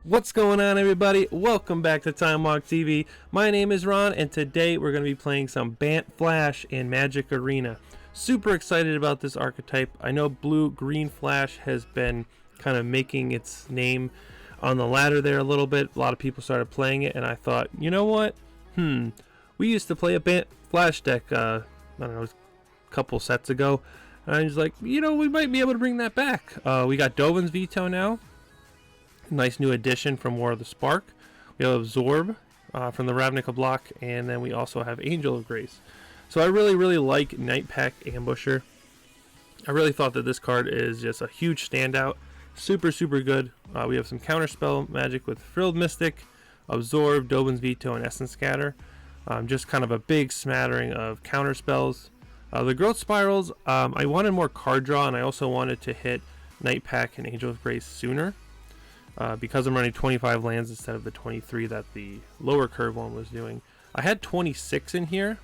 What's going on, everybody? Welcome back to Time Walk TV. My name is Ron, and today we're going to be playing some Bant Flash in Magic Arena. Super excited about this archetype. I know blue-green Flash has been kind of making its name on the ladder there a little bit. A lot of people started playing it, and I thought, you know what? We used to play a Bant Flash deck, I don't know, a couple sets ago. And I was like, you know, we might be able to bring that back. We got Dovin's Veto now. Nice new addition from War of the Spark. We have Absorb from the Ravnica block, and then we also have Angel of Grace. So I really like Night Pack Ambusher. I really thought that this card is just a huge standout. Super good. We have some counterspell magic with Frilled Mystic, Absorb, Dovin's Veto, and Essence Scatter. Just kind of a big smattering of counterspells. The Growth Spirals, I wanted more card draw, and I also wanted to hit Night Pack and Angel of Grace sooner. Because I'm running 25 lands instead of the 23 that the lower curve one was doing. I had 26 in here,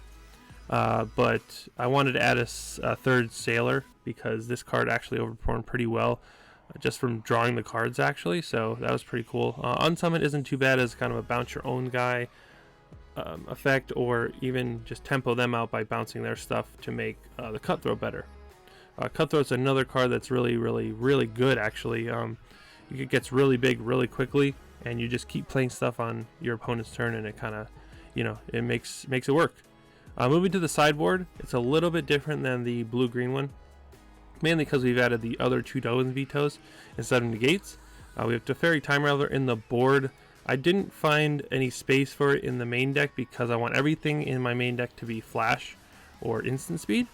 but I wanted to add a third Sailor because this card actually overperformed pretty well just from drawing the cards actually, so that was pretty cool. Unsummon isn't too bad as kind of a bounce your own guy effect, or even just tempo them out by bouncing their stuff to make the Cutthroat better. Cutthroat's another card that's really good actually. It gets really big really quickly, and you just keep playing stuff on your opponent's turn, and it kind of, you know, it makes it work. Moving to the sideboard, it's a little bit different than the blue-green one, mainly because we've added the other two Dovin's Vetoes instead of negates. We have Teferi Time Raveler in the board. I didn't find any space for it in the main deck because I want everything in my main deck to be flash or instant speed.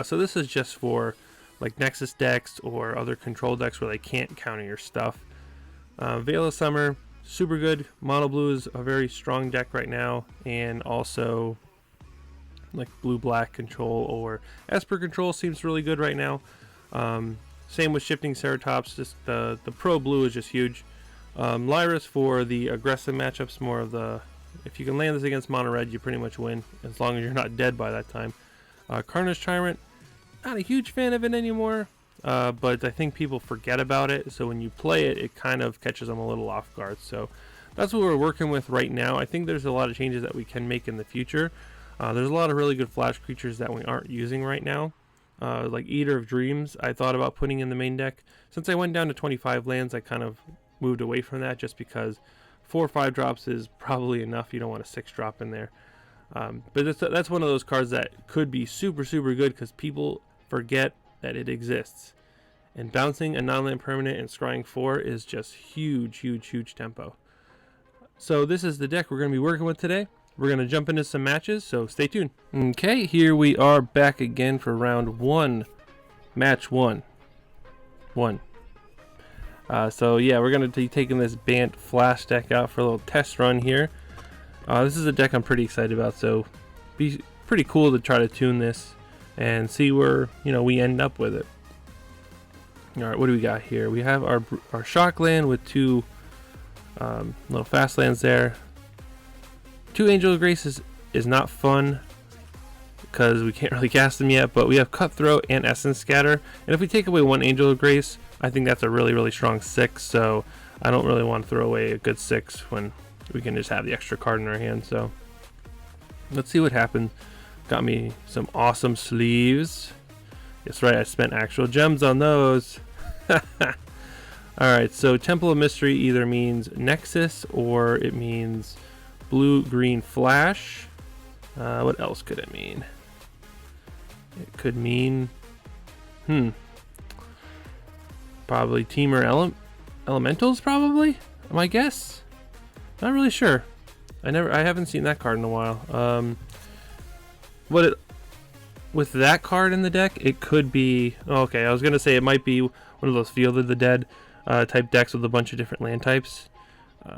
So this is just for like Nexus decks or other control decks where they can't counter your stuff. Veil of Summer, super good. Mono Blue is a very strong deck right now, and also like blue-black control or Esper control seems really good right now. Same with Shifting Ceratops, just the pro blue is just huge. Lyris for the aggressive matchups, more of the, if you can land this against mono red, you pretty much win, as long as you're not dead by that time. Carnage Tyrant, not a huge fan of it anymore, but I think people forget about it, so when you play it, it kind of catches them a little off guard. So that's what we're working with right now. I think there's a lot of changes that we can make in the future. There's a lot of really good flash creatures that we aren't using right now, like Eater of Dreams I thought about putting in the main deck. Since I went down to 25 lands, I kind of moved away from that just because 4 or 5 drops is probably enough. You don't want a 6 drop in there. But that's one of those cards that could be super good because people forget that it exists, and bouncing a non-land permanent and scrying 4 is just huge tempo. So this is the deck we're going to be working with today. We're going to jump into some matches, so stay tuned. Okay, here we are back again for round 1, match 1. So yeah, we're going to be taking this Bant Flash deck out for a little test run here. This is a deck I'm pretty excited about, so be pretty cool to try to tune this and see where, you know, we end up with it. Alright, what do we got here? We have our shock land with 2 little fast lands there. 2 Angel of Grace is not fun because we can't really cast them yet, but we have Cutthroat and Essence Scatter, and if we take away 1 Angel of Grace, I think that's a really strong 6, so I don't really want to throw away a good 6 when we can just have the extra card in our hand. So let's see what happens. Got me some awesome sleeves. That's right, I spent actual gems on those. Alright, so Temple of Mystery either means Nexus or it means blue-green Flash. What else could it mean? It could mean probably Teamer Elementals, probably, my guess. Not really sure. I haven't seen that card in a while. With that card in the deck, it could be, okay, I was gonna say it might be one of those Field of the Dead type decks with a bunch of different land types,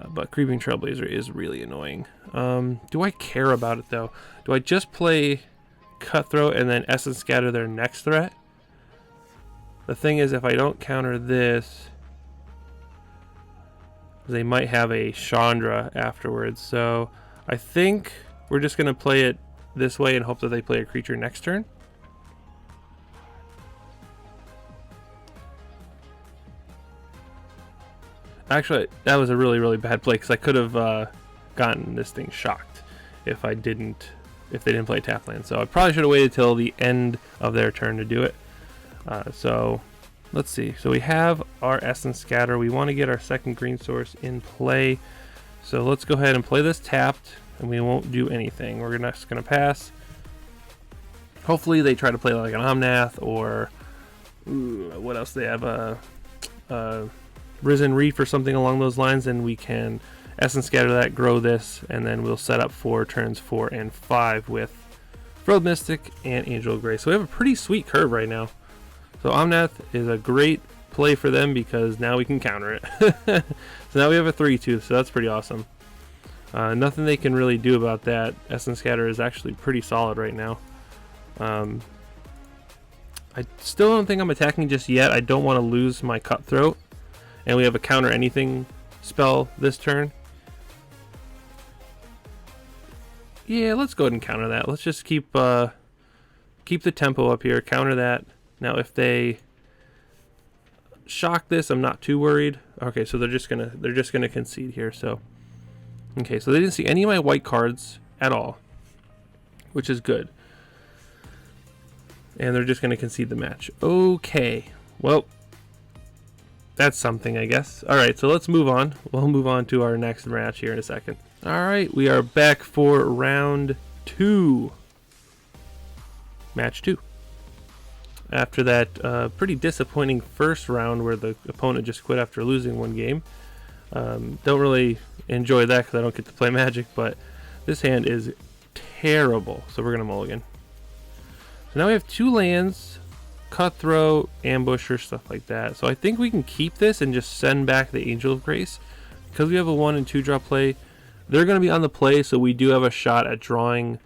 but Creeping Trailblazer is really annoying. Do I care about it though? Do I just play Cutthroat and then Essence Scatter their next threat? The thing is, if I don't counter this, they might have a Chandra afterwards, so I think we're just gonna play it this way and hope that they play a creature next turn. Actually, that was a really, really bad play because I could have gotten this thing shocked if they didn't play tap land. So I probably should have waited till the end of their turn to do it. So let's see. So we have our Essence Scatter. We want to get our second green source in play. So let's go ahead and play this tapped, and we won't do anything. We're just going to pass. Hopefully they try to play like an Omnath or what else they have, Risen Reef or something along those lines, and we can Essence Scatter that, grow this, and then we'll set up for turns 4 and 5 with Frilled Mystic and Angel of Grace. So we have a pretty sweet curve right now. So Omnath is a great play for them because now we can counter it. So now we have a 3-2, so that's pretty awesome. Nothing they can really do about that. Essence Scatter is actually pretty solid right now. I still don't think I'm attacking just yet. I don't want to lose my Cutthroat. And we have a counter anything spell this turn. Yeah, let's go ahead and counter that. Let's just keep the tempo up here, counter that. Now if they shock this, I'm not too worried. Okay, so they're just gonna concede here. So okay, so they didn't see any of my white cards at all, which is good. And they're just gonna concede the match. Okay, well, that's something, I guess. All right, so let's move on. We'll move on to our next match here in a second. All right, we are back for round 2. Match 2. After that pretty disappointing first round where the opponent just quit after losing one game. Don't really enjoy that because I don't get to play Magic, but this hand is terrible. So we're going to mulligan. So now we have 2 lands, Cutthroat, Ambusher, stuff like that. So I think we can keep this and just send back the Angel of Grace. Because we have a 1 and 2 draw play, they're going to be on the play, so we do have a shot at drawing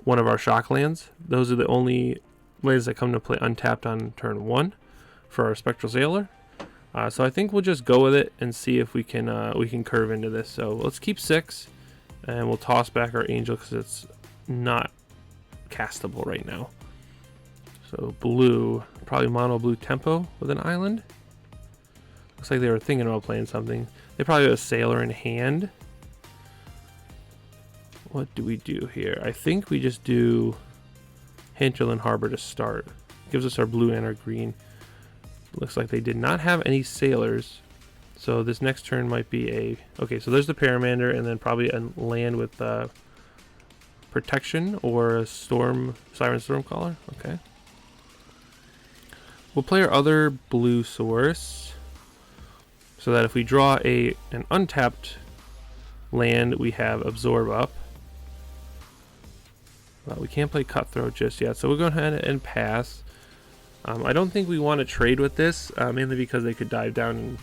one of our shock lands. Those are the only lands that come to play untapped on turn 1 for our Spectral Sailor. So I think we'll just go with it and see if we can curve into this. So let's keep 6, and we'll toss back our Angel because it's not castable right now. So blue, probably mono blue tempo with an island. Looks like they were thinking about playing something. They probably have a Sailor in hand. What do we do here? I think we just do Hinterland Harbor to start. Gives us our blue and our green. Looks like they did not have any Sailors. So this next turn might be a... Okay, so there's the Paramander and then probably a land with protection or a Siren Stormcaller. Okay. We'll play our other blue source so that if we draw an untapped land, we have Absorb up. Well, we can't play Cutthroat just yet, so we'll go ahead and pass. I don't think we want to trade with this, mainly because they could dive down and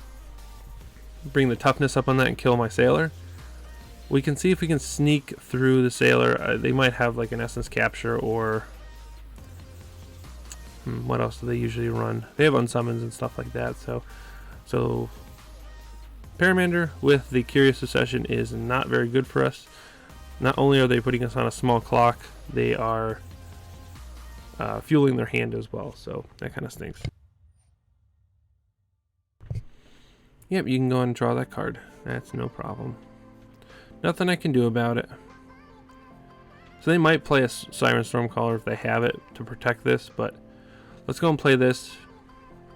bring the toughness up on that and kill my Sailor. We can see if we can sneak through the Sailor. They might have like an Essence Capture or... what else do they usually run? They have unsummons and stuff like that. So Paramander with the Curious Succession is not very good for us. Not only are they putting us on a small clock, they are fueling their hand as well. So that kind of stinks. Yep, you can go and draw that card. That's no problem. Nothing I can do about it. So they might play a Siren Stormcaller if they have it to protect this, but let's go and play this.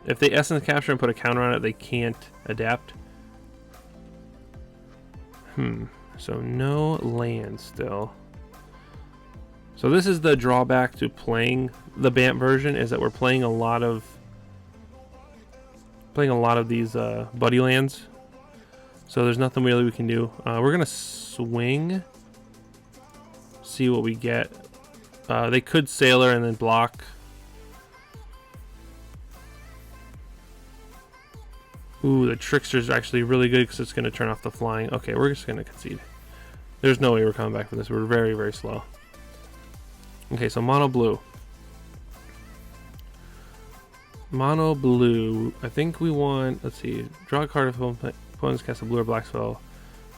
If they Essence Capture and put a counter on it, they can't adapt. So no land still. So this is the drawback to playing the Bant version, is that we're playing a lot of these buddy lands. So there's nothing really we can do. We're gonna swing, see what we get. They could Sailor and then block. Ooh, the Trickster's actually really good because it's going to turn off the flying. Okay, we're just going to concede. There's no way we're coming back from this. We're very, very slow. Okay, so mono blue. Mono blue. I think we want... Let's see. Draw a card if opponents cast a blue or black spell.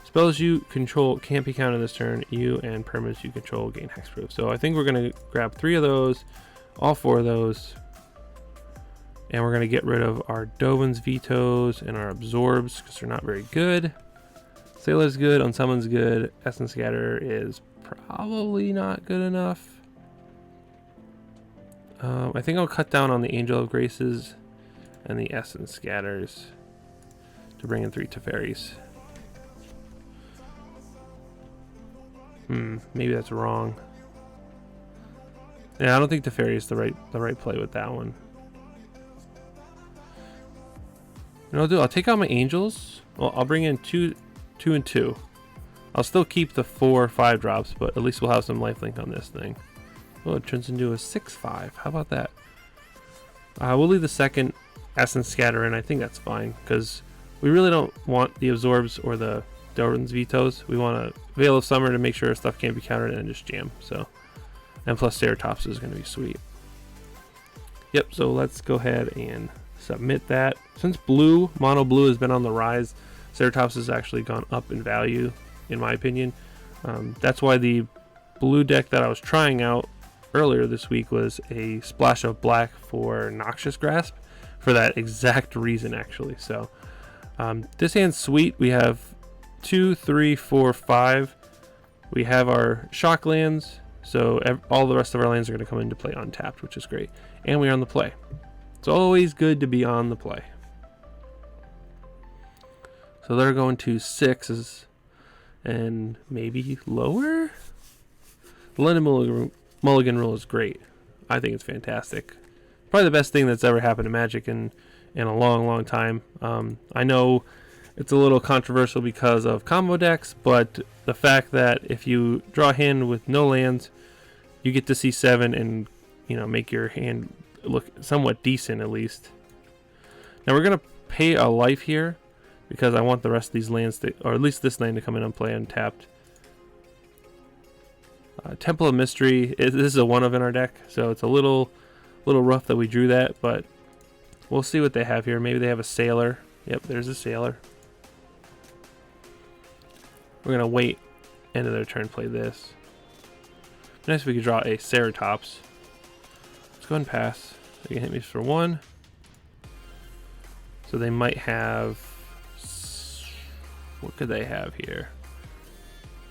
Spells you control can't be counted this turn. You and permanents you control gain hexproof. So I think we're going to grab 3 of those. All 4 of those. And we're going to get rid of our Dovin's Vetoes and our Absorbs because they're not very good. Sailor's good, Unsummon's good, Essence Scatter is probably not good enough. I think I'll cut down on the Angel of Graces and the Essence Scatters to bring in 3 Teferis. Maybe that's wrong. Yeah, I don't think Teferi is the right play with that one. You know what I'll do? I'll take out my Angels. Well, I'll bring in 2 and 2. I'll still keep the 4 5-drops, but at least we'll have some lifelink on this thing. Oh, it turns into a 6/5. How about that? We'll leave the second Essence Scatter in. I think that's fine, because we really don't want the Absorbs or the Dovin's Vetoes. We want a Veil of Summer to make sure stuff can't be countered and then just jam. So, and plus Ceratops is going to be sweet. Yep, so let's go ahead and submit that. Since mono blue has been on the rise, Ceratops has actually gone up in value, in my opinion. That's why the blue deck that I was trying out earlier this week was a splash of black for Noxious Grasp, for that exact reason, actually. So this hand's sweet. We have 2, 3, 4, 5. We have our shock lands, so all the rest of our lands are going to come into play untapped, which is great. And we're on the play. It's always good to be on the play. So they're going to 6s and maybe lower. The London Mulligan rule is great. I think it's fantastic. Probably the best thing that's ever happened to Magic in a long time. I know it's a little controversial because of combo decks, but the fact that if you draw a hand with no lands, you get to see 7 and make your hand look somewhat decent at least. Now we're gonna pay a life here because I want the rest of these lands to, or at least this land, to come in and play untapped. Temple of Mystery, this is a 1-of in our deck, so it's a little rough that we drew that, but we'll see what they have here. Maybe they have a Sailor. Yep, there's a Sailor. We're gonna wait end of their turn, play this. Nice if we could draw a Ceratops. Let's go ahead and pass. They can hit me for 1. So they might have, what could they have here?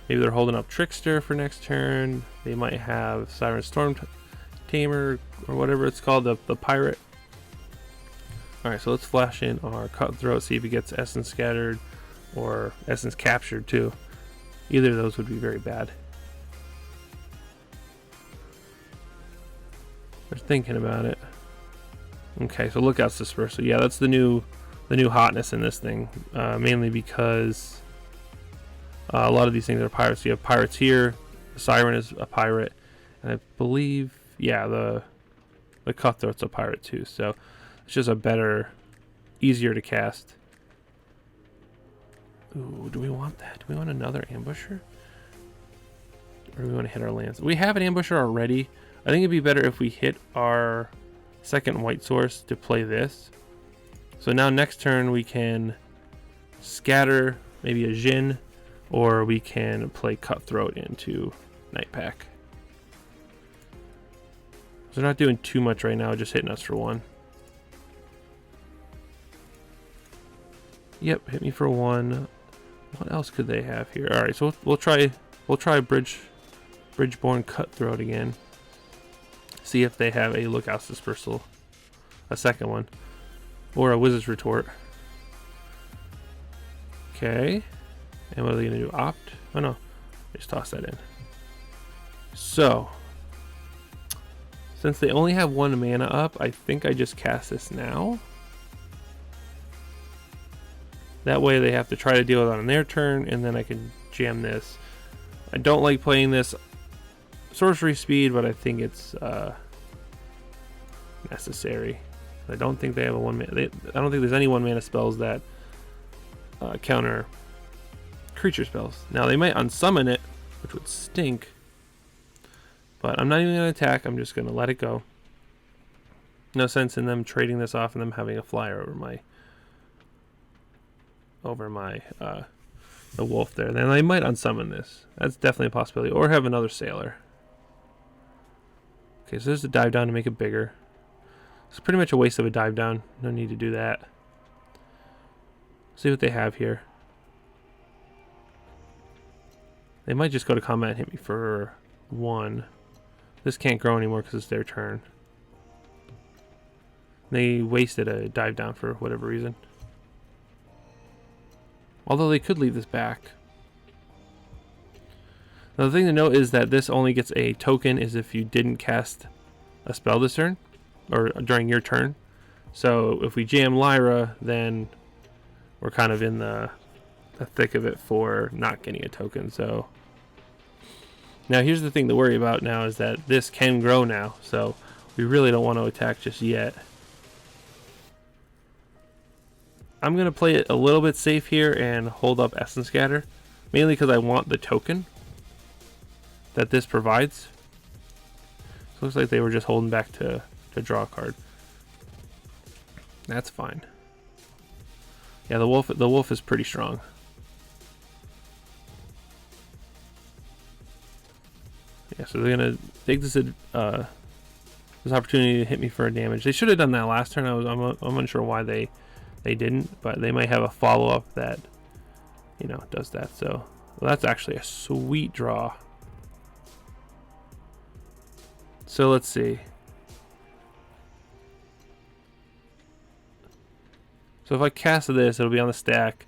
Maybe they're holding up Trickster for next turn. They might have Siren Storm Tamer or whatever it's called, the pirate. Alright, so let's flash in our Cutthroat, see if he gets Essence Scattered or Essence Captured too. Either of those would be very bad. They're thinking about it. Okay, so Lookout's Dispersal. Yeah, that's the new hotness in this thing. Mainly because a lot of these things are pirates. You have pirates here. The Siren is a pirate, and I believe, yeah, the Cutthroat's a pirate too. So it's just a better, easier to cast. Ooh, do we want that? Do we want another Ambusher? Or do we want to hit our lands? We have an Ambusher already. I think it'd be better if we hit our second white source to play this. So now next turn we can scatter maybe a Jin, or we can play Cutthroat into Night Pack. So they're not doing too much right now, just hitting us for 1. Yep, hit me for 1. What else could they have here? All right, so we'll try Bridgeborn Cutthroat again. See if they have a Lookout's Dispersal, a second one, or a Wizard's Retort. Okay, and what are they gonna do? Opt? Oh no, just toss that in. So, since they only have 1 mana up, I think I just cast this now. That way they have to try to deal with it on their turn, and then I can jam this. I don't like playing this sorcery speed, but I think it's necessary. I don't think they have a 1 mana. I don't think there's any 1 mana spells that counter creature spells. Now they might unsummon it, which would stink, but I'm not even going to attack. I'm just going to let it go. No sense in them trading this off and them having a flyer over my the wolf there. Then they might unsummon this. That's definitely a possibility, or have another Sailor. Okay, so there's a dive down to make it bigger. It's pretty much a waste of a dive down. No need to do that. See what they have here. They might just go to combat and hit me for 1. This can't grow anymore because it's their turn. They wasted a dive down for whatever reason. Although they could leave this back. Now the thing to note is that this only gets a token is if you didn't cast a spell this turn. Or during your turn. So if we jam Lyra, then we're kind of in the thick of it for not getting a token. So now here's the thing to worry about now is that this can grow now. So we really don't want to attack just yet. I'm going to play it a little bit safe here and hold up Essence Scatter. Mainly because I want the token that this provides. So looks like they were just holding back to draw a card. That's fine. Yeah, the wolf is pretty strong. Yeah, so they're gonna take this opportunity to hit me for a damage. They should have done that last turn. I'm unsure why they didn't, but they might have a follow up that does that. So well, that's actually a sweet draw. So let's see. So if I cast this, it'll be on the stack.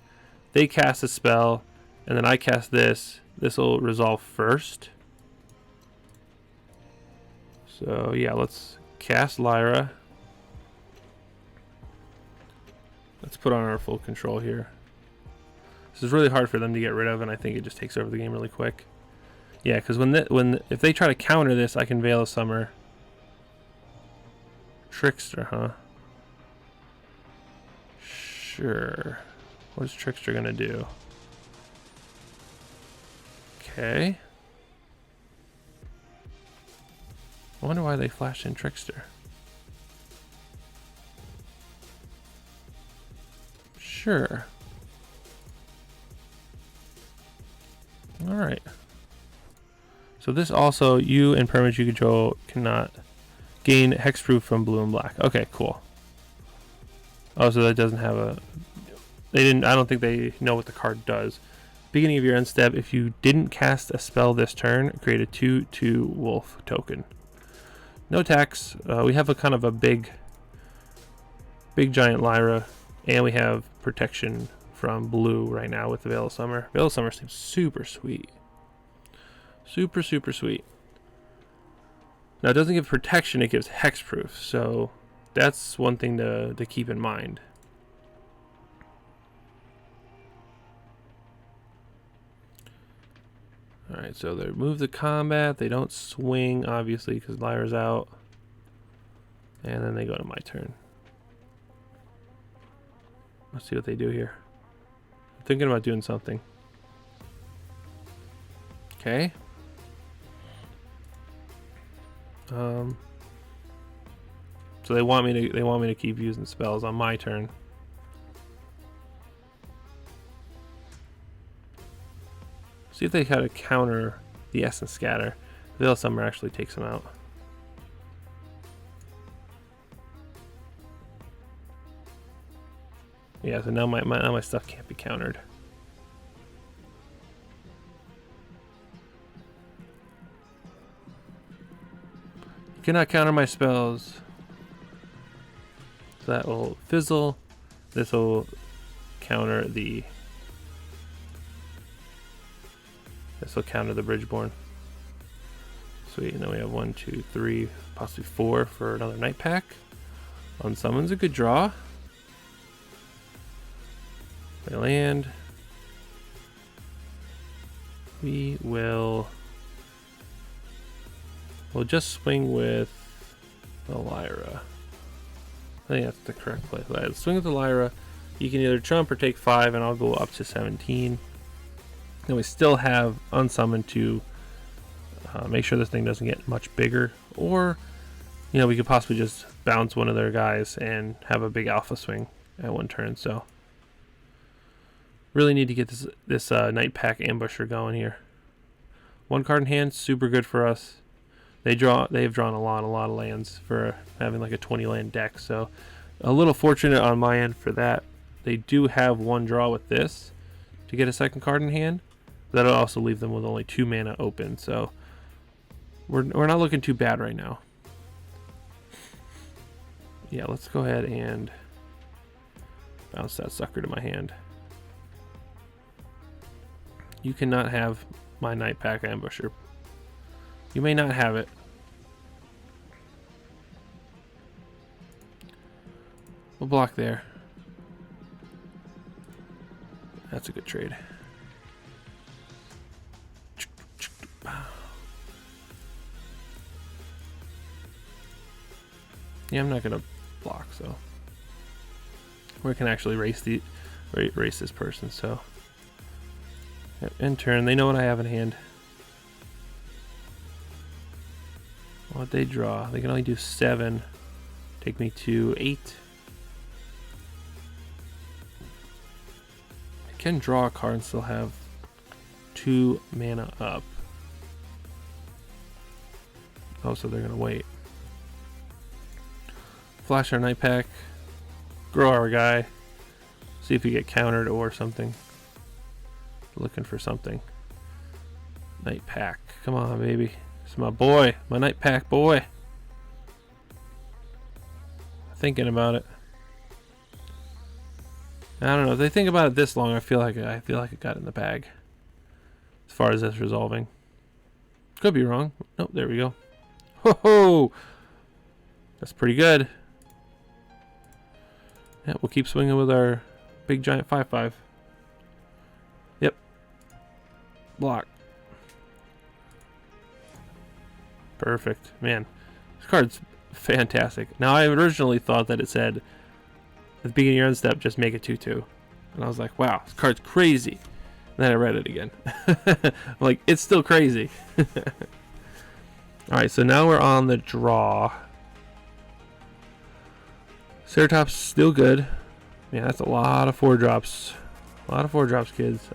They cast a spell, and then I cast this. This will resolve first. So yeah, let's cast Lyra. Let's put on our full control here. This is really hard for them to get rid of, and I think it just takes over the game really quick. Yeah, because if they try to counter this, I can Veil of Summer. Trickster, huh? Sure. What is Trickster gonna do? Okay. I wonder why they flashed in Trickster. Sure. Alright. So this also, you and permanents you control cannot gain hexproof from blue and black. Okay, cool. Oh, so that doesn't have a... I don't think they know what the card does. Beginning of your end step, if you didn't cast a spell this turn, create a 2/2 wolf token. No attacks. We have a kind of a big giant Lyra, and we have protection from blue right now with the Veil of Summer. Veil of Summer seems super sweet. Super, super sweet. Now, it doesn't give protection, it gives hexproof, so that's one thing to keep in mind. Alright, so they move the combat. They don't swing, obviously, because Lyra's out. And then they go to my turn. Let's see what they do here. I'm thinking about doing something. Okay. So they want me to keep using spells on my turn. See if they kind of counter the Essence Scatter. Veil of Summer actually takes them out. Yeah, so now my stuff can't be countered. You cannot counter my spells. So that will fizzle. This will counter the... This will counter the Bridgeborn. Sweet, and then we have 1, 2, 3, possibly 4 for another Night Pack. Unsummon's a good draw. They land. We'll just swing with the Lyra. I think that's the correct play. Let's swing with the Lyra. You can either trump or take 5, and I'll go up to 17. Then we still have Unsummoned to make sure this thing doesn't get much bigger. Or, we could possibly just bounce one of their guys and have a big alpha swing at one turn. So, really need to get this Night Pack Ambusher going here. 1 card in hand, super good for us. They've drawn a lot of lands for having like a 20 land deck. So a little fortunate on my end for that. They do have one draw with this to get a second card in hand. That'll also leave them with only 2 mana open. So we're not looking too bad right now. Yeah, let's go ahead and bounce that sucker to my hand. You cannot have my Night Pack Ambusher. You may not have it. We'll block there. That's a good trade. Yeah, I'm not gonna block, so we can actually race this person. So yep, in turn, they know what I have in hand. What they draw? They can only do 7. Take me to 8. I can draw a card and still have 2 mana up. Oh, so they're gonna wait. Flash our Night Pack. Grow our guy. See if we get countered or something. Looking for something. Night Pack. Come on, baby. It's my boy. My Night Pack boy. Thinking about it. I don't know. If they think about it this long, I feel like I got it in the bag. As far as this resolving. Could be wrong. Nope, there we go. Ho ho! That's pretty good. Yeah, we'll keep swinging with our big giant 5/5. Yep. Block. Perfect. Man, this card's fantastic. Now, I originally thought that it said at the beginning of your end step, just make it 2/2. And I was like, wow, this card's crazy. And then I read it again. I'm like, it's still crazy. Alright, so now we're on the draw. Ceratop's still good. Yeah, that's a lot of 4-drops. A lot of 4-drops, kids.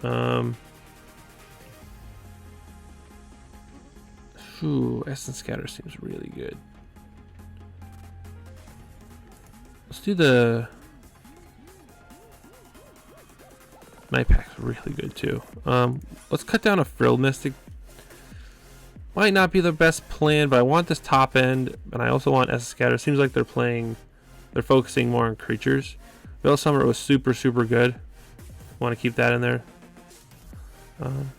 Essence Scatter seems really good. Let's do the Night Pack's really good too. Let's cut down a Frill Mystic. Might not be the best plan, but I want this top end, and I also want Essence Scatter. Seems like they're focusing more on creatures. Veil Summer was super good. Want to keep that in there.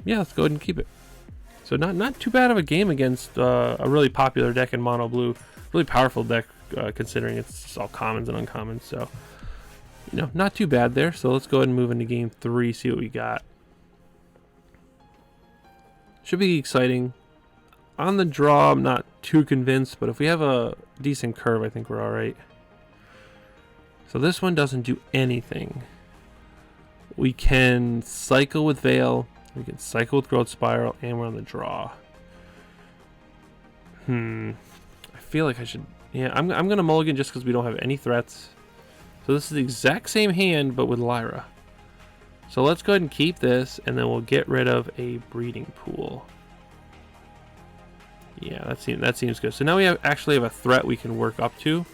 Yeah, let's go ahead and keep it. So not too bad of a game against a really popular deck in mono blue. Really powerful deck considering it's just all commons and uncommons. So, you know, not too bad there. So let's go ahead and move into game 3, see what we got. Should be exciting. On the draw, I'm not too convinced, but if we have a decent curve, I think we're alright. So this one doesn't do anything. We can cycle with Veil. We can cycle with Growth Spiral, and we're on the draw. I feel like I should... Yeah, I'm going to mulligan just because we don't have any threats. So this is the exact same hand, but with Lyra. So let's go ahead and keep this, and then we'll get rid of a Breeding Pool. Yeah, that seems good. So now we actually have a threat we can work up to.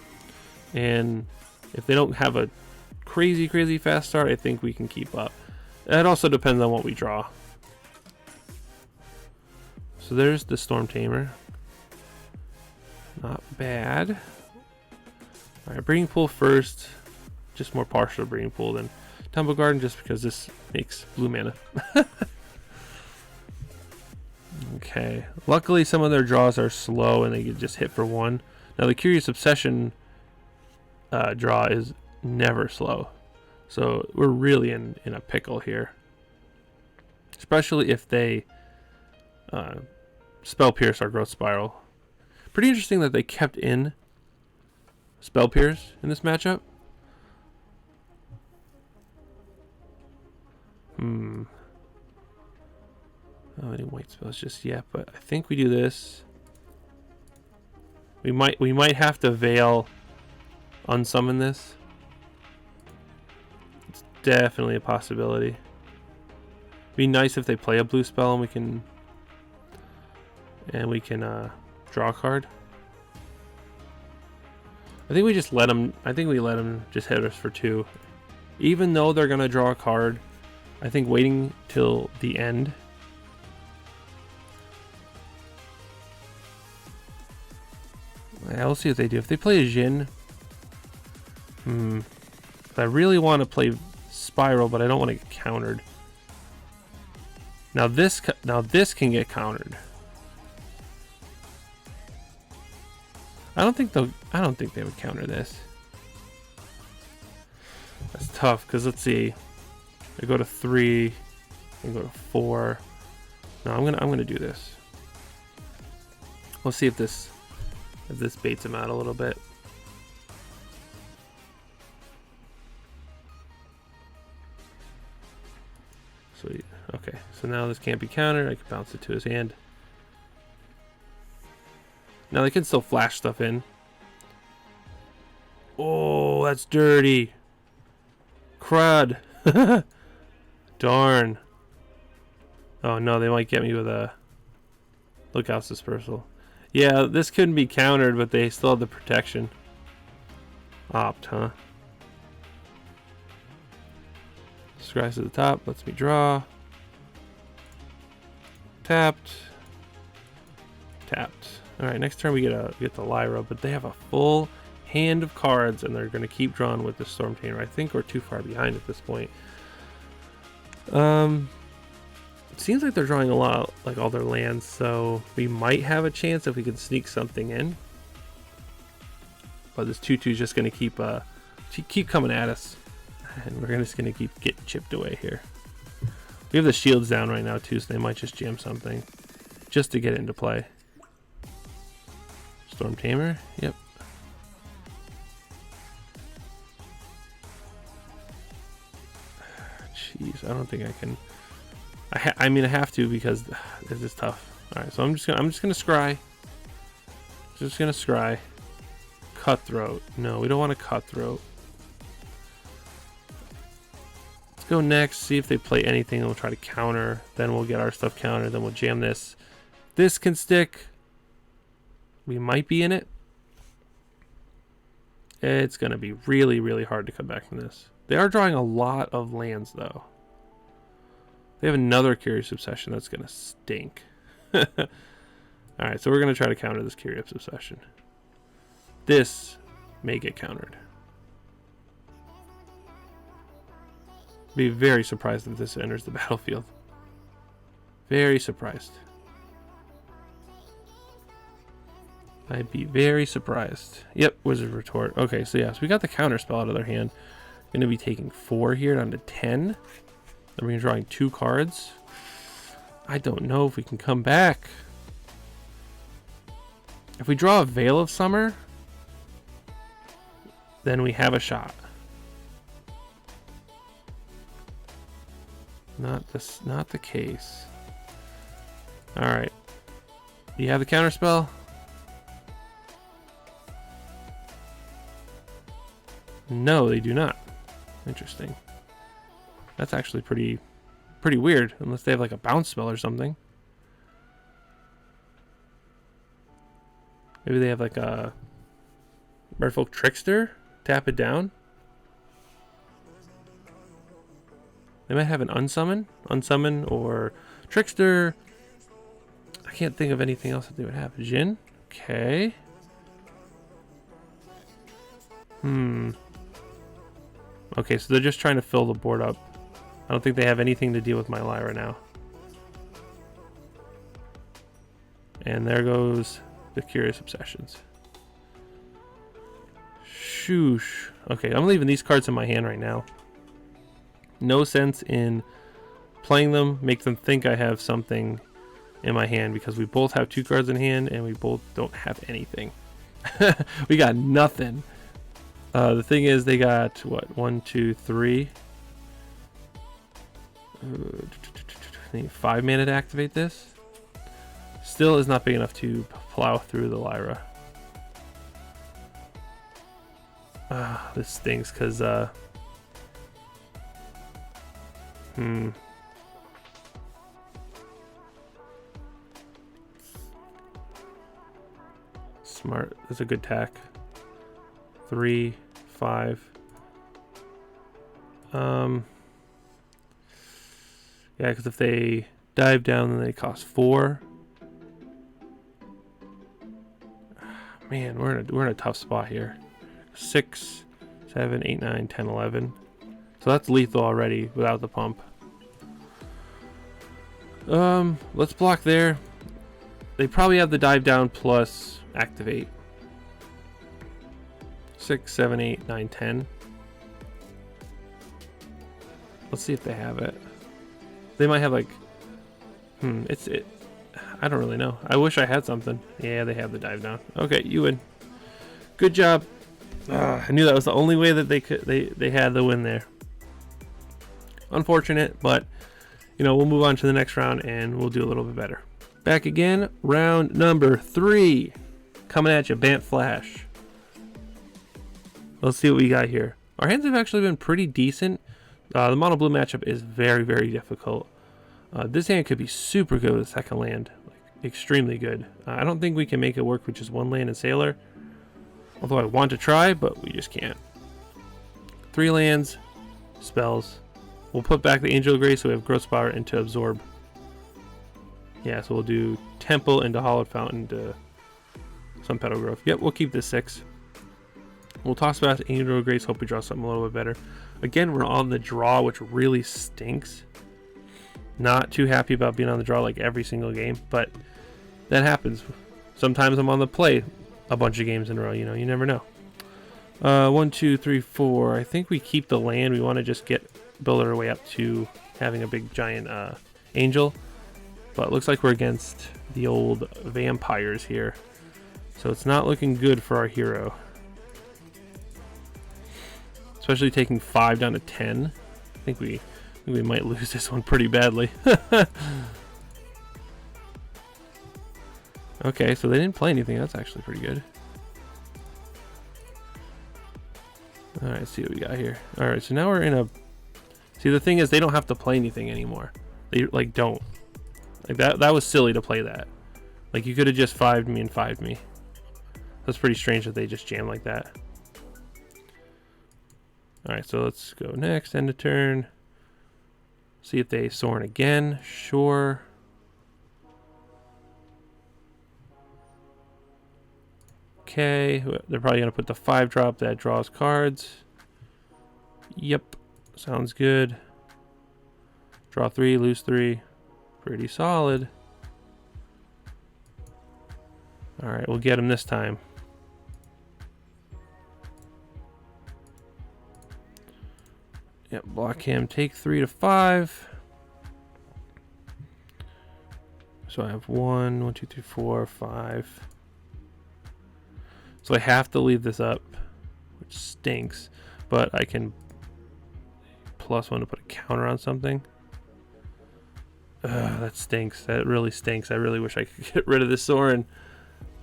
And if they don't have a crazy fast start, I think we can keep up. It also depends on what we draw. So there's the Storm Tamer. Not bad. Alright, Breeding Pool first. Just more partial Breeding Pool than Tumble Garden, just because this makes blue mana. Okay. Luckily, some of their draws are slow and they can just hit for 1. Now, the Curious Obsession draw is never slow. So we're really in a pickle here. Especially if they Spell Pierce our Growth Spiral. Pretty interesting that they kept in Spell Pierce in this matchup. Oh, any white spells just yet, but I think we do this. We might have to Veil unsummon this. It's definitely a possibility. Be nice if they play a blue spell and we can Draw a card. I think we just let them. I think we let them just hit us for 2, even though they're gonna draw a card. I think waiting till the end. Yeah, we'll see what they do. If they play a Jin, I really want to play Spiral, but I don't want to get countered. Now this can get countered. I don't think they would counter this. That's tough because let's see. I go to 3, I go to 4. No, I'm gonna do this. We'll see if this baits him out a little bit. Sweet. Okay, so now this can't be countered. I can bounce it to his hand. Now they can still flash stuff in. Oh, that's dirty. Crud. Darn. Oh no, they might get me with a Lookout's Dispersal. Yeah, this couldn't be countered, but they still have the protection. Opt, huh? Scratch to the top, lets me draw. Tapped. Tapped. Alright, next turn we get the Lyra, but they have a full hand of cards and they're gonna keep drawing with the Storm Tamer. I think we're too far behind at this point. It seems like they're drawing a lot, like all their lands, so we might have a chance if we can sneak something in. But this 2/2 is just gonna keep coming at us. And we're just going to keep getting chipped away here. We have the shields down right now too, so they might just jam something just to get it into play. Storm Tamer, yep. Jeez, I don't think I can. I mean, I have to because this is tough. All right, so I'm just gonna scry. Just gonna scry. Cutthroat. No, we don't want a Cutthroat. Go next, see if they play anything, and we'll try to counter. Then we'll get our stuff countered, then we'll jam this. This can stick. We might be in it. It's going to be really, really hard to come back from this. They are drawing a lot of lands, though. They have another Curious Obsession that's going to stink. Alright, so we're going to try to counter this Curious Obsession. This may get countered. Be very surprised if this enters the battlefield. Very surprised. I'd be very surprised. Yep, Wizard Retort. Okay, so yeah, so we got the counter spell out of their hand. Going to be taking 4 here down to 10. Then we're going to be drawing 2 cards. I don't know if we can come back. If we draw a Veil of Summer, then we have a shot. Not the case. All right. Do you have the counter spell? No, they do not. Interesting. That's actually pretty weird, unless they have like a bounce spell or something. Maybe they have like a Merfolk Trickster. Tap it down. They might have an unsummon or Trickster. I can't think of anything else that they would have. Jin? Okay. Okay, so they're just trying to fill the board up. I don't think they have anything to deal with my Lyra now. And there goes the Curious Obsessions. Shoosh. Okay, I'm leaving these cards in my hand right now. No sense in playing them, make them think I have something in my hand, because we both have 2 cards in hand and we both don't have anything. We got nothing. The thing is, they got what? 1, 2, 3. Need 5 mana to activate this. Still is not big enough to plow through the Lyra. This stinks because Smart. That's a good tack. 3, 5. Yeah, because if they dive down, then they cost 4. Man, we're in a tough spot here. 6, 7, 8, 9, 10, 11. So that's lethal already without the pump. Let's block there. They probably have the dive down plus activate. 6, 7, 8, 9, 10. Let's see if they have it. They might have like, I don't really know. I wish I had something. Yeah, they have the dive down. Okay, you win. Good job. I knew that was the only way that they had the win there. Unfortunate, but you know, we'll move on to the next round and we'll do a little bit better. Back again, round number 3. Coming at you, Bant Flash. Let's see what we got here. Our hands have actually been pretty decent. The mono blue matchup is very, very difficult. This hand could be super good with a second land, like extremely good. I don't think we can make it work with just 1 land and Sailor, although I want to try, but we just can't. 3 lands, spells. We'll put back the Angel of Grace so we have Growth Power into Absorb. Yeah, so we'll do Temple into Hollowed Fountain to some Petal Growth. Yep, we'll keep this 6. We'll toss back to Angel of Grace, hope we draw something a little bit better. Again, we're on the draw, which really stinks. Not too happy about being on the draw like every single game, but that happens. Sometimes I'm on the play a bunch of games in a row, you know, you never know. 1, 2, 3, 4. I think we keep the land. We want to just build our way up to having a big giant angel. But it looks like we're against the old vampires here. So it's not looking good for our hero. Especially taking 5 down to 10. I think we might lose this one pretty badly. Okay, so they didn't play anything. That's actually pretty good. Alright, let's see what we got here. Alright, so now we're in a... See, the thing is, they don't have to play anything anymore. They, like, don't. Like, that was silly to play that. Like, you could have just 5'd me and 5'd me. That's pretty strange that they just jam like that. Alright, so let's go next. End of turn. See if they Sorin again. Sure. Okay, they're probably going to put the 5-drop that draws cards. Yep, sounds good. Draw 3, lose 3. Pretty solid. Alright, we'll get him this time. Yep, block him. Take 3 to 5. So I have 1, 2, 3, 4, 5. So I have to leave this up, which stinks. But I can +1 to put a counter on something. That stinks. That really stinks. I really wish I could get rid of this Sorin.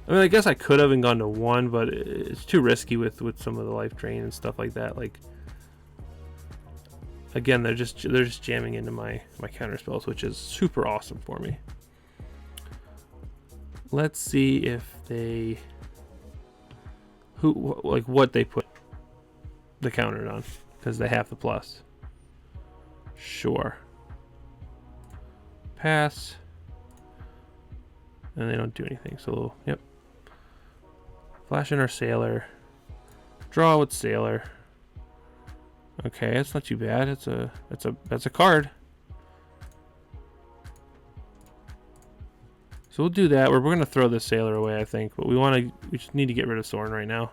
I mean, I guess I could have and gone to 1, but it's too risky with some of the life drain and stuff like that. Like, again, they're just jamming into my counter spells, which is super awesome for me. Let's see if they what they put the counter on, because they have the plus. Sure. Pass. And they don't do anything, so yep. Flash in our Sailor. Draw with Sailor. Okay, that's not too bad. That's a card. So we'll do that. We're gonna throw this Sailor away, I think, but we just need to get rid of Sorin right now.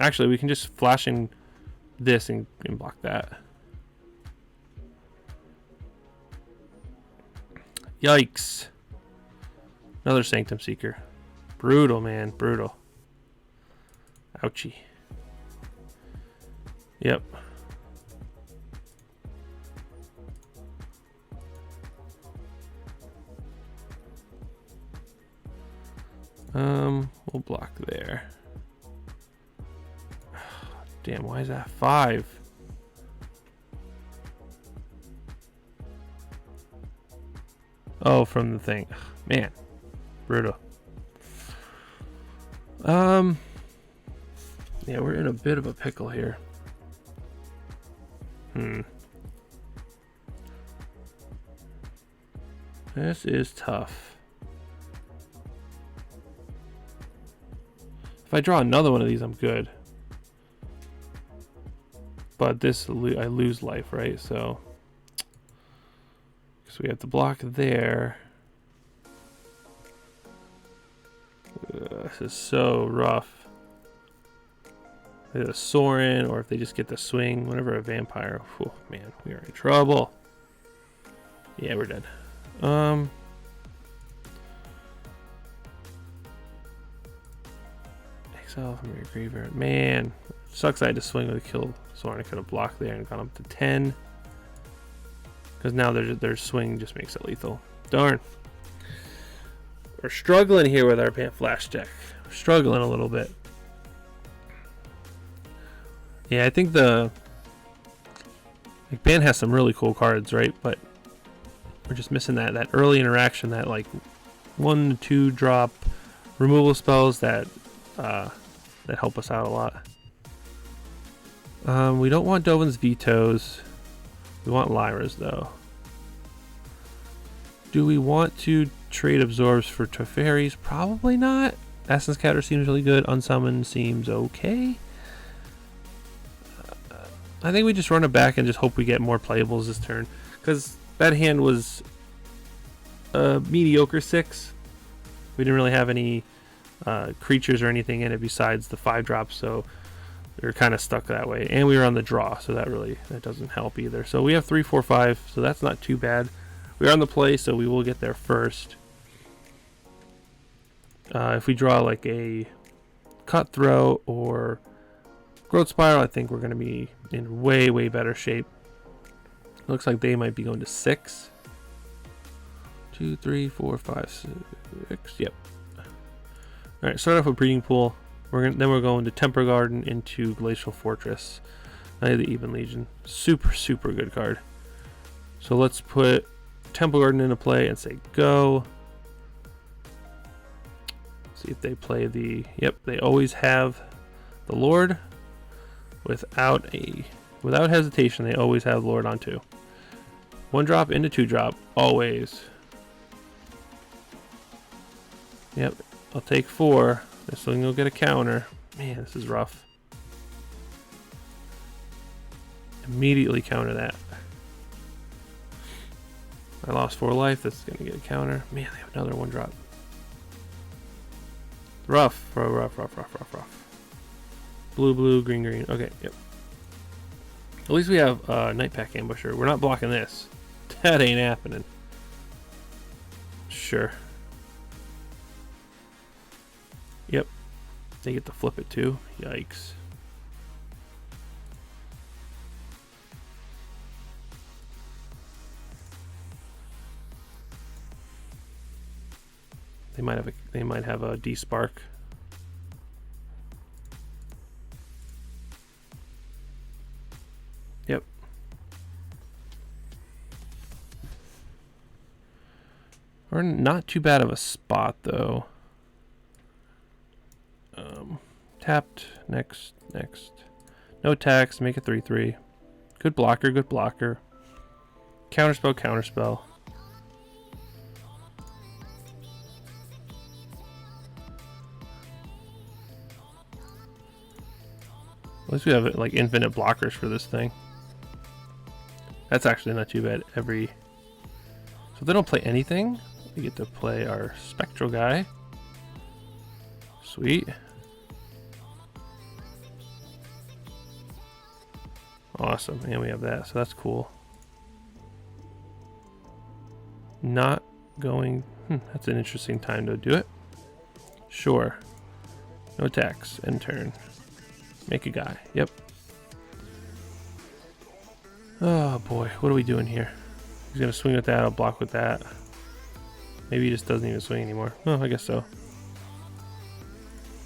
Actually, we can just flash in this and block that. Yikes. Another Sanctum Seeker. Brutal, man. Brutal. Ouchie. Yep. We'll block there. Damn, why is that 5? Oh, from the thing. Man. brutal. Yeah, we're in a bit of a pickle here. This is tough. If I draw another one of these, I'm good. But this, I lose life, right? So we have to block there. This is so rough. Either Sorin, or if they just get the swing, whenever a vampire. Oh man, we are in trouble. Yeah, we're dead. Exile from your graveyard. Man, sucks I had to swing with a kill Sorin. I could have blocked there and gone up to 10. Because now their swing just makes it lethal. Darn. We're struggling here with our Bant Flash deck. We're struggling a little bit. Yeah, I think Bant has some really cool cards, right? But we're just missing that early interaction, that like 1 to 2 drop removal spells that help us out a lot. We don't want Dovin's Vetoes. We want Lyra's though. Do we want to trade Absorbs for Teferis? Probably not. Essence Scatter seems really good. Unsummon seems okay. I think we just run it back and just hope we get more playables this turn. Because that hand was a mediocre 6. We didn't really have any creatures or anything in it besides the 5-drop, so we were kind of stuck that way. And we were on the draw, so that doesn't help either. So we have 3, 4, 5, so that's not too bad. We're on the play, so we will get there first. If we draw like a Cutthroat or Growth Spiral, I think we're going to be in way, way better shape. Looks like they might be going to 6. 2, 3, 4, 5, 6. Yep. Alright, start off with Breeding Pool. Then we're going to Temper Garden into Glacial Fortress. Knight of the Even Legion. Super, super good card. So let's put Temple Garden into play and say go. See if they play the... Yep, they always have the Lord. Without hesitation, they always have Lord on 2. 1-drop into 2-drop, always. Yep, I'll take 4. This one will get a counter. Man, this is rough. Immediately counter that. I lost 4 life. This is going to get a counter. Man, they have another 1-drop. Rough. Blue, blue, green, green. Okay, yep. At least we have Night Pack Ambusher. We're not blocking this. That ain't happening. Sure. Yep. They get to flip it too. Yikes. They might have a D-Spark. Yep. We're not too bad of a spot though. Tapped, next. No tax, make it 3/3. Good blocker, good blocker. Counterspell, counterspell. At least we have like infinite blockers for this thing. That's actually not too bad. So if they don't play anything, we get to play our Spectral guy. Sweet. Awesome, and we have that, so that's cool. Not going... that's an interesting time to do it. Sure. No tax, end turn. Make a guy, yep. Oh boy, what are we doing here? He's gonna swing with that, I'll block with that. Maybe he just doesn't even swing anymore. Oh, I guess so.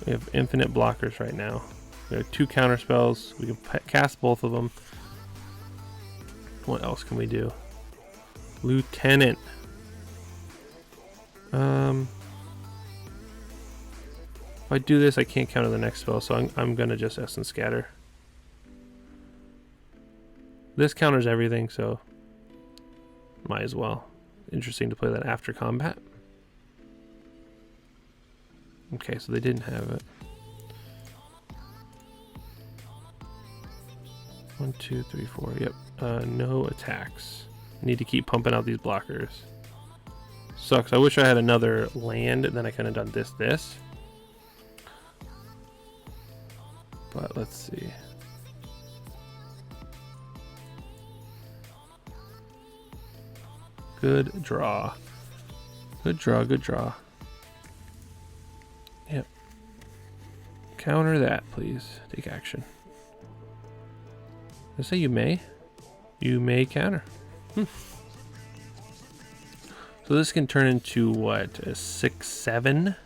We have infinite blockers right now. We have 2 counter spells. We can cast both of them. What else can we do? Lieutenant. I do this, I can't counter the next spell, so I'm gonna just Essence Scatter. This counters everything, so might as well. Interesting to play that after combat. Okay, so they didn't have it. 1, 2, 3, 4. Yep. No attacks. Need to keep pumping out these blockers. Sucks. I wish I had another land, and then I could have done this. But let's see. Good draw. Good draw, good draw. Yep. Counter that, please. Take action. Did I say you may? You may counter. So this can turn into what? A 6/7?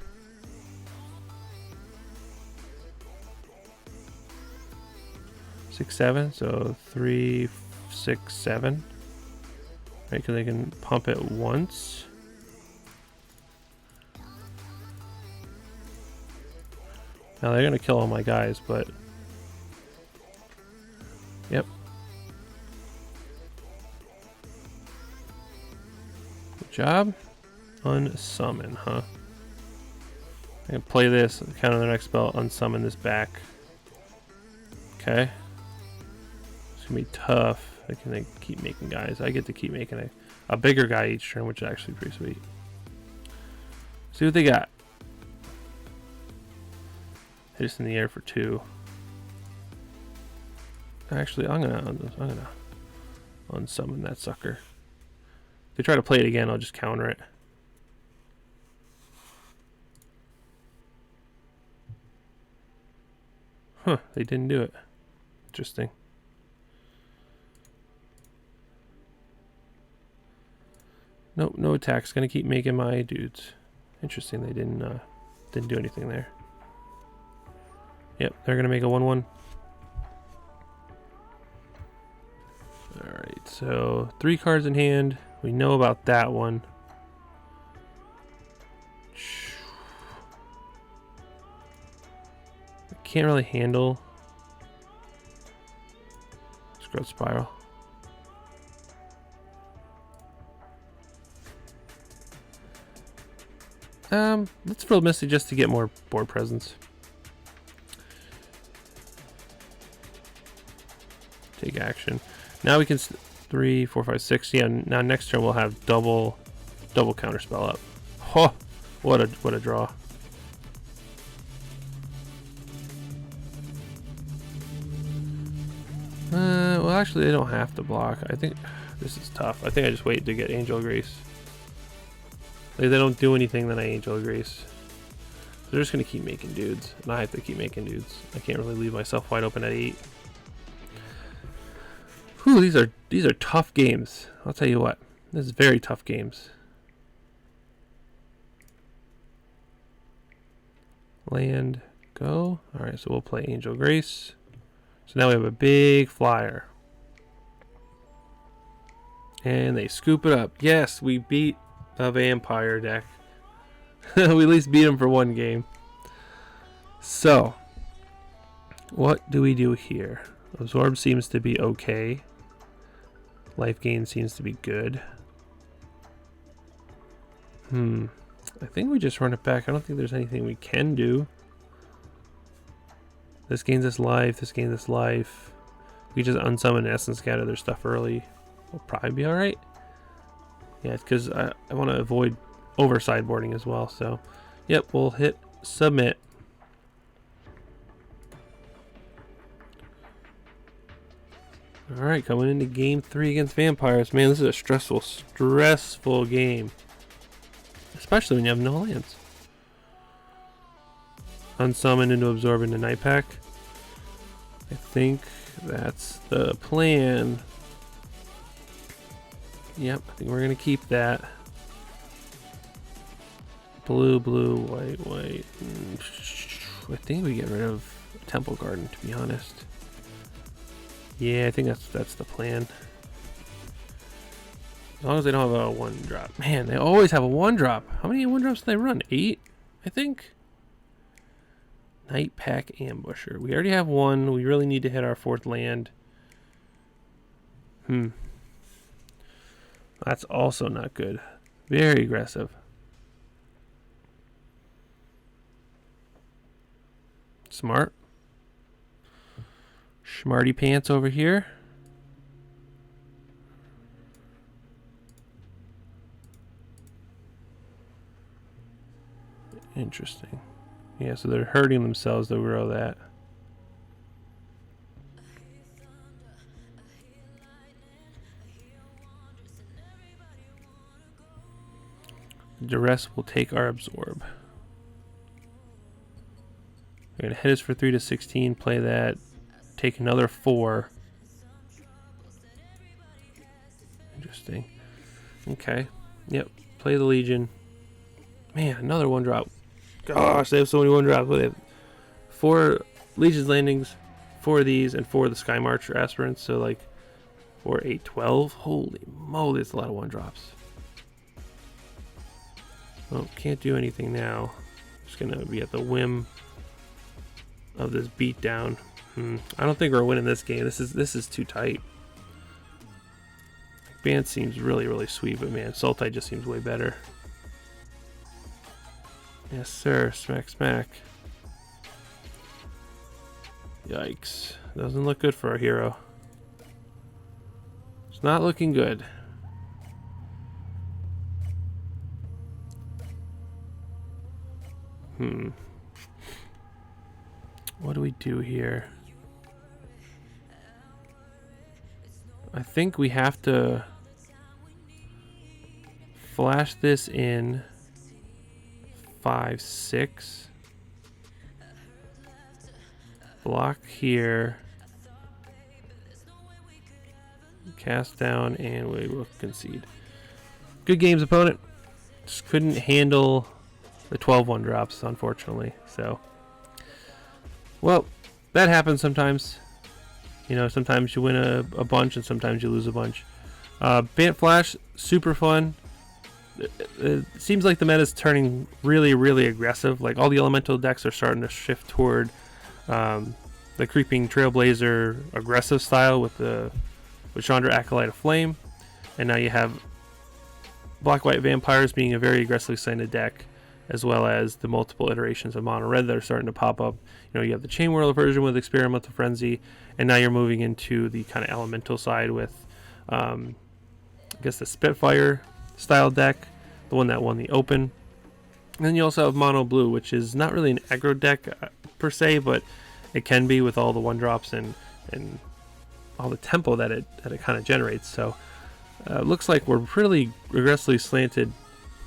Six, 7, so 3, 6, 7. Right, because they can pump it once. Now they're gonna kill all my guys, but yep. Good job. Unsummon, huh? I can play this, counter the next spell, unsummon this back. Okay. It's gonna be tough. I can keep making guys. I get to keep making a bigger guy each turn, which is actually pretty sweet. See what they got. Hit us in the air for 2. Actually, I'm gonna unsummon that sucker. If they try to play it again, I'll just counter it. Huh, they didn't do it. Interesting. Nope, no attacks. Gonna keep making my dudes. Interesting, they didn't do anything there. Yep, they're gonna make a 1/1. Alright, so 3 cards in hand. We know about that one. I can't really handle Scrub Spiral. Let's throw Misty just to get more board presence. Take action. Now we can 3, 4, 5, 6. Yeah. Now next turn we'll have double counter spell up. Oh, what a draw. Well, actually, they don't have to block. I think this is tough. I think I just wait to get Angel Grace. If they don't do anything, then I Angel Grace. So they're just gonna keep making dudes, and I have to keep making dudes. I can't really leave myself wide open at 8. Whew, these are tough games. I'll tell you what, this is very tough games. Land, go. All right, so we'll play Angel Grace. So now we have a big flyer, and they scoop it up. Yes, we beat a vampire deck. We at least beat him for 1 game. So, what do we do here? Absorb seems to be okay. Life gain seems to be good. I think we just run it back. I don't think there's anything we can do. This gains us life. This gains us life. We just unsummon and Essence Scatter their stuff early. We'll probably be alright. Yeah, it's because I want to avoid over sideboarding as well. So, yep, we'll hit submit. Alright, coming into game 3 against vampires. Man, this is a stressful game. Especially when you have no lands. Unsummon into absorb into Night Pack. I think that's the plan. Yep, I think we're going to keep that. Blue, blue, white, white. I think we get rid of Temple Garden, to be honest. Yeah, I think that's the plan. As long as they don't have a 1-drop. Man, they always have a 1-drop. How many 1-drops do they run? 8, I think? Night Pack Ambusher. We already have one. We really need to hit our 4th land. That's also not good. Very aggressive. Smart. Smarty pants over here. Interesting. Yeah, so they're hurting themselves to grow that. Duress will take our absorb. We're going to hit us for 3 to 16, play that, take another 4. Interesting. Okay. Yep. Play the Legion. Man, another 1-drop. Gosh, they have so many 1-drops. They have 4 Legion's landings, 4 of these, and 4 of the Sky Marcher aspirants. So like 4, 8, 12. Holy moly, that's a lot of 1-drops. Well, can't do anything now. Just gonna be at the whim of this beatdown. I don't think we're winning this game. This is too tight. Bant seems really sweet, but man, Sultai just seems way better. Yes, sir. Smack, smack. Yikes. Doesn't look good for our hero. It's not looking good. What do we do here? I think we have to flash this in 5, 6. Block here. Cast down, and we will concede. Good games, opponent. Just couldn't handle the 12 1-drops, unfortunately. So, well, that happens sometimes. You know, sometimes you win a bunch and sometimes you lose a bunch. Bant Flash, super fun. It seems like the meta is turning really aggressive. Like all the elemental decks are starting to shift toward the creeping Trailblazer aggressive style with Chandra Acolyte of Flame, and now you have Black White Vampires being a very aggressively slanted deck, as well as the multiple iterations of Mono Red that are starting to pop up. You know, you have the Chain Whirler version with Experimental Frenzy, and now you're moving into the kind of elemental side with, I guess, the Spitfire style deck, the one that won the Open. And then you also have Mono Blue, which is not really an aggro deck per se, but it can be with all the 1-drops and all the tempo that it kind of generates. So looks like we're really aggressively slanted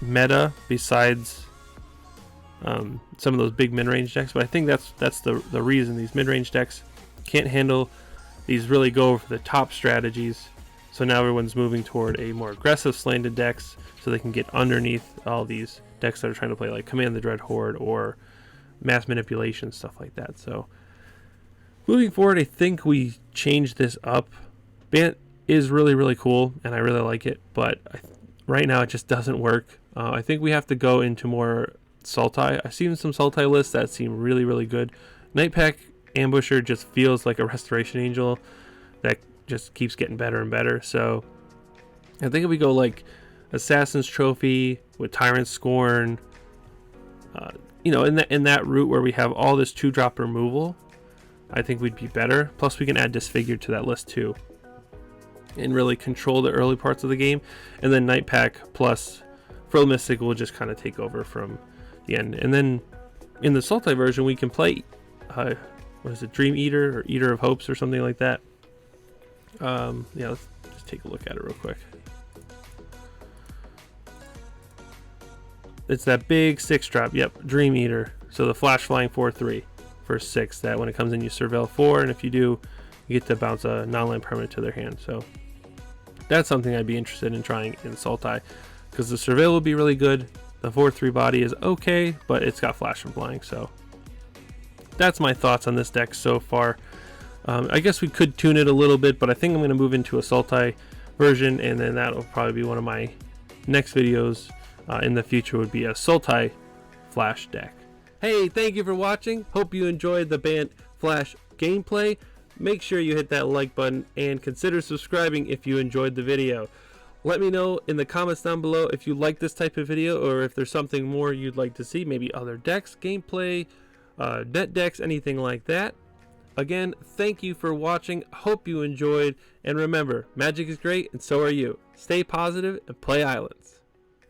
meta besides some of those big mid-range decks, but I think that's the reason these mid-range decks can't handle these really go over the top strategies. So now everyone's moving toward a more aggressive slanted decks so they can get underneath all these decks that are trying to play like Command the Dread Horde or Mass Manipulation, stuff like that. So moving forward, I think we changed this up. Bant is really cool and I really like it, but right now it just doesn't work. I think we have to go into more Sultai. I've seen some Sultai lists that seem really good. Night Pack Ambusher just feels like a Restoration Angel that just keeps getting better and better. So I think if we go like Assassin's Trophy with Tyrant Scorn, you know, in that route where we have all this 2-drop removal, I think we'd be better. Plus we can add Disfigured to that list too and really control the early parts of the game. And then Night Pack plus Frill Mystic will just kind of take over from the end. And then in the Sultai version we can play what is it, Dream Eater or Eater of Hopes or something like that. Yeah, let's just take a look at it real quick. It's that big 6-drop. Yep, Dream Eater. So the flash flying 4/3 for 6. That when it comes in you surveil 4, and if you do, you get to bounce a non-land permanent to their hand. So that's something I'd be interested in trying in Sultai, because the surveil will be really good. The 4/3 body is okay, but it's got flash and flying. So that's my thoughts on this deck so far. I guess we could tune it a little bit, but I think I'm going to move into a Sultai version, and then that'll probably be one of my next videos in the future would be a Sultai Flash deck. Hey, thank you for watching. Hope you enjoyed the Bant Flash gameplay. Make sure you hit that like button and consider subscribing if you enjoyed the video. Let me know in the comments down below if you like this type of video or if there's something more you'd like to see, maybe other decks, gameplay, net decks, anything like that. Again, thank you for watching. Hope you enjoyed, and remember, Magic is great and so are you. Stay positive and play Islands.